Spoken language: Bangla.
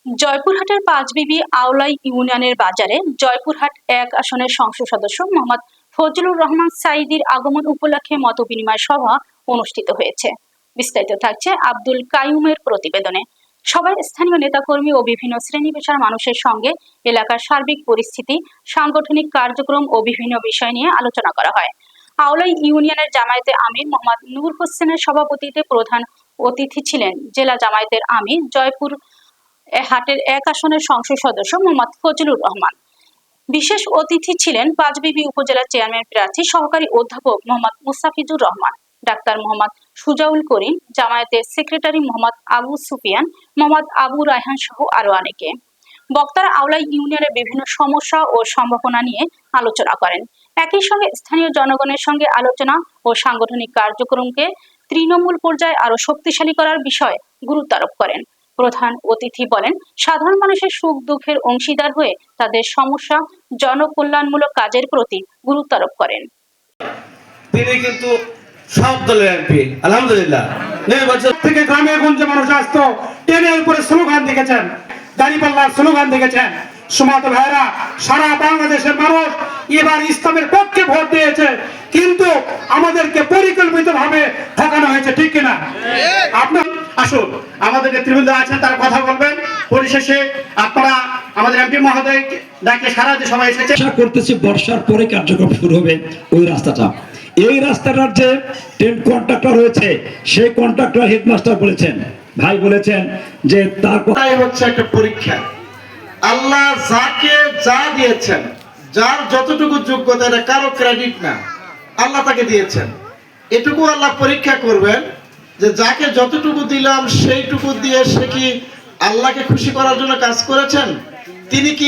জয়পুরহাটের পাঁচবিবি আওলাই ইউনিয়নের বাজারে জয়পুরহাট ১ আসনের সংসদ সদস্য মোহাম্মদ ফজলুর রহমান সাঈদীর আগমন উপলক্ষে মতবিনিময় সভা অনুষ্ঠিত হয়েছে। বিস্তারিত থাকছে আব্দুল কাইয়ুমের প্রতিবেদনে। সভায় স্থানীয় নেতাকর্মী ও বিভিন্ন শ্রেণী পেশার মানুষের সঙ্গে এলাকার সার্বিক পরিস্থিতি, সাংগঠনিক কার্যক্রম ও বিভিন্ন বিষয় নিয়ে আলোচনা করা হয়। আওলাই ইউনিয়নের জামায়াতে আমির মোহাম্মদ নূর হোসেনের সভাপতিত্বে প্রধান অতিথি ছিলেন জেলা জামায়াতের আমির জয়পুর হাটের ১ আসনের সংসদ সদস্য মোহাম্মদ ফজলুর রহমান। বিশেষ অতিথি ছিলেন পাঁচবিবি উপজেলা চেয়ারম্যান প্রার্থী সহকারী অধ্যাপক মোহাম্মদ মুস্তাফিজুর রহমান, ডাক্তার মোহাম্মদ সুজাউল করিম, জামায়াতের সেক্রেটারি মোহাম্মদ আবু সুফিয়ান, মোহাম্মদ আবু রায়হান সহ আরো অনেকে। বক্তারা আওলাই ইউনিয়নের বিভিন্ন সমস্যা ও সম্ভাবনা নিয়ে আলোচনা করেন। একই সঙ্গে স্থানীয় জনগণের সঙ্গে আলোচনা ও সাংগঠনিক কার্যক্রমকে তৃণমূল পর্যায়ে আরো শক্তিশালী করার বিষয়ে গুরুত্ব আরোপ করেন। প্রধান অতিথি বলেন, সাধারণ মানুষের সুখ দুঃখের অংশীদার হয়ে তাদের সমস্যা জনকল্যাণমূলক কাজের প্রতি গুরুত্ব আরোপ করেন। তিনি কিন্তু সব দলের এমপি, আলহামদুলিল্লাহ। নির্বাচন থেকে গ্রামে গঞ্জে মানুষ আসতো, ট্রেনের উপরে স্লোগান দেখেছেন, দাঁড়িপাল্লার স্লোগান দেখেছেন। সুমাত ভাইরা, সারা বাংলাদেশের মানুষ এবার ইসলামের পক্ষে ভোট দিয়েছে, কিন্তু আমাদেরকে পরিকল্পিতভাবে ঠকানো হয়েছে, ঠিক কিনা? আপনার আসুন, আমাদের নেতৃবৃন্দ আছেন, তারা কথা বলবেন। পরিশেষে আপনারা আমাদের এমপি মহোদয় ডাকে সারা যে সবাই এসেছে। আশা করতেছি বর্ষার পরে কার্যক্রম শুরু হবে ওই রাস্তাটা। এই রাস্তাটার যে ট্রেন কন্ট্রাক্টর রয়েছে, সেই কন্ট্রাক্টর হেডমাস্টার বলেছেন, ভাই বলেছেন যে তার কথাই হচ্ছে একটা পরীক্ষা। আল্লাহ যাকে যা দিয়েছেন, যার যতটুকু যোগ্যতা, এটা কারো ক্রেডিট না, আল্লাহ তাকে দিয়েছেন। এটুকু আল্লাহ পরীক্ষা করবেন যে যাকে যতটুকু দিলাম সেইটুকু দিয়ে সে কি আল্লাহকে খুশি করার জন্য কাজ করেছেন, তিনি কি